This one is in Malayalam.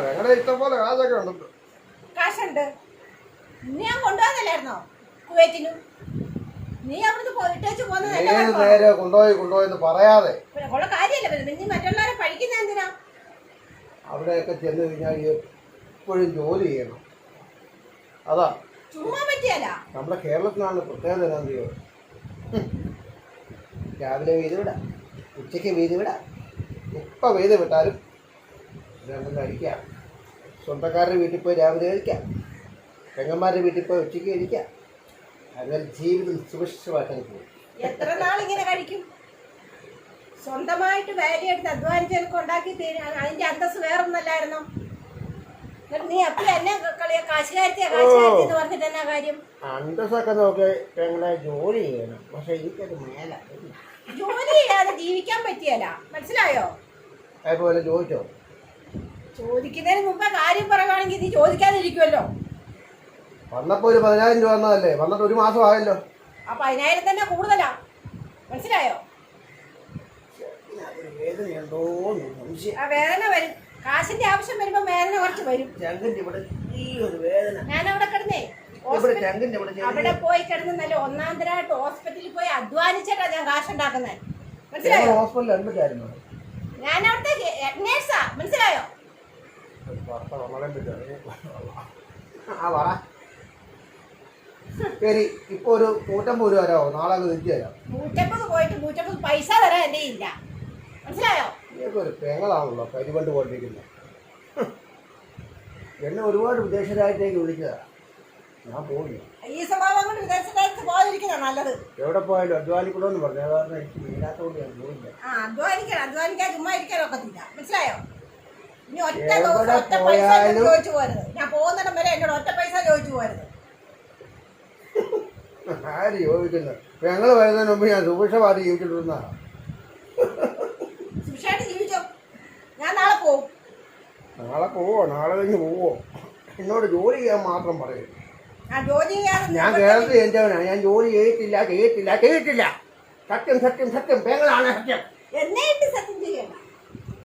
ഞങ്ങളുടെ ഇഷ്ടം പോലെ കാശൊക്കെ ഉണ്ടല്ലോ. കാശുണ്ട്. നീ ഞാൻ കൊണ്ടുപോകുന്നില്ലായിരുന്നോ കുവൈറ്റിനും? നീ അവിടുന്ന് പോയിട്ടേച്ച് ഏത് നേരെ കൊണ്ടുപോയെന്ന് പറയാതെ ഉള്ള കാര്യമല്ല. നീ മറ്റുള്ളവരെ പഠിക്കുന്ന എന്തിനാ? അവിടെയൊക്കെ ചെന്ന് കഴിഞ്ഞാൽ എപ്പോഴും ജോലി ചെയ്യണം. അതാ ചുമ്മാ പറ്റിയല്ല. നമ്മുടെ കേരളത്തിനാണ് പ്രത്യേകത. എന്താ ചെയ്യോ, രാവിലെ വീട് വിടാം, ഉച്ചയ്ക്ക് വീട് വിടാം, എപ്പോൾ വീട് വിട്ടാലും രണ്ടും കഴിക്കാം. സ്വന്തക്കാരുടെ വീട്ടിൽ പോയി രാവിലെ കഴിക്കാം, പെങ്ങന്മാരുടെ വീട്ടിൽ പോയി ഉച്ചയ്ക്ക് കഴിക്കാം. അങ്ങനെ ജീവിതം സുഭിക്ഷമാക്കാൻ പോകും. എത്ര നാളിങ്ങനെ കഴിക്കും? സ്വന്തമായിട്ട് വേലയെടുത്ത് അധ്വാനിച്ചെനിക്ക് ഉണ്ടാക്കി തീരാൻ അതിന്റെ അന്തസ് വേറൊന്നല്ലായിരുന്നോ? നീ എപ്പോഴും എന്നെ കളിയാ കാശുകാരത്തിയാ എന്ന് പറഞ്ഞിട്ട് എന്നാ കാര്യം? അന്തസ്സൊക്കെ നോക്കി ഞങ്ങളെ ജോലി ചെയ്യണം. പക്ഷെ എനിക്കത് മേല. ജോലി ചെയ്യാതെ ജീവിക്കാൻ പറ്റിയല്ല, മനസ്സിലായോ? അതുപോലെ ചോദിച്ചോ? ചോദിക്കുന്നതിന് മുമ്പേ കാര്യം പറയുവാണെങ്കിൽ നീ ചോദിക്കാതിരിക്കുമല്ലോ. വന്നപ്പോ ഒരു 10,000 രൂപ വന്നതല്ലേ, വന്നിട്ട് ഒരു മാസം ആയല്ലോ. ആ 10,000 തന്നെ കൂടുതലാ, മനസ്സിലായോ? ആ വേദന വരും. കാശിന്റെ ആവശ്യം വരുമ്പോ വേദന കുറച്ച് വരും. ഞാനവിടെ കിടന്നേ അവിടെ പോയി കിടന്ന് നല്ല ഒന്നാന്തരമായിട്ട് ഹോസ്പിറ്റലിൽ പോയി അധ്വാനിച്ചിട്ടാ ഞാൻ കാശുണ്ടാക്കുന്നത്, മനസ്സിലായോ? ഞാൻ അവിടുത്തെ നേഴ്സാ, മനസ്സിലായോ? ശരി, ഇപ്പൊ ഒരു 150 രൂപ തരാമോ? നാളെ തിരിച്ചു തരാം. 150 പോയിട്ട് 150 പൈസ തരാൻ എന്റെ ഇല്ല, മനസ്സിലായോ? ഒരു പെങ്ങളാണല്ലോ കരിവണ്ട് കൊണ്ടിരിക്കുന്നത്. എന്നെ ഒരുപാട് വിദേശ രാജ്യത്തേക്ക് വിളിച്ചതാ, ഞാൻ പോയില്ല. ഈ സ്വഭാവം കൊണ്ട് വിദേശ രാജ്യത്ത് പോകാതിരിക്കുന്ന നല്ലത്. എവിടെ പോയാലും അധ്വാനിക്കണമെന്ന് പറഞ്ഞു, കാരണം എനിക്ക് വീടാത്തോണ്ട് ഞാൻ പോയില്ല. അധ്വാനിക്കാൻ ചുമ്മാ ഇരിക്കാനൊക്കത്തില്ല, മനസ്സിലായോ? ഇനി ഒറ്റ ദിവസം ഒറ്റ പൈസ ചോദിച്ചു പോരുത്. ഞാൻ പോകുന്നിടം വരെ എന്നോട് ഒറ്റ പൈസ ചോദിച്ചു പോരുത്. ആര് ചോദിക്കുന്നത്? ഞങ്ങൾ വരുന്നതിന് മുമ്പ് ഞാൻ സുഭിക്ഷമായിട്ട് ജീവിച്ചിട്ടിരുന്ന. സുഭിക്ഷമായിട്ട് ജീവിച്ചോ? ഞാൻ നാളെ പോവും. നാളെ പോവോ? നാളെ കഴിഞ്ഞ് പോവോ? എന്നോട് ജോലി ചെയ്യാൻ മാത്രം പറയും. ഞാൻ കേരളത്തിൽ ജനിച്ചവനാ. ഞാൻ ജോലി ചെയ്തിട്ടില്ല. സത്യം പെങ്ങളാണ് സത്യം. എന്നെ സത്യം ചെയ്യണം.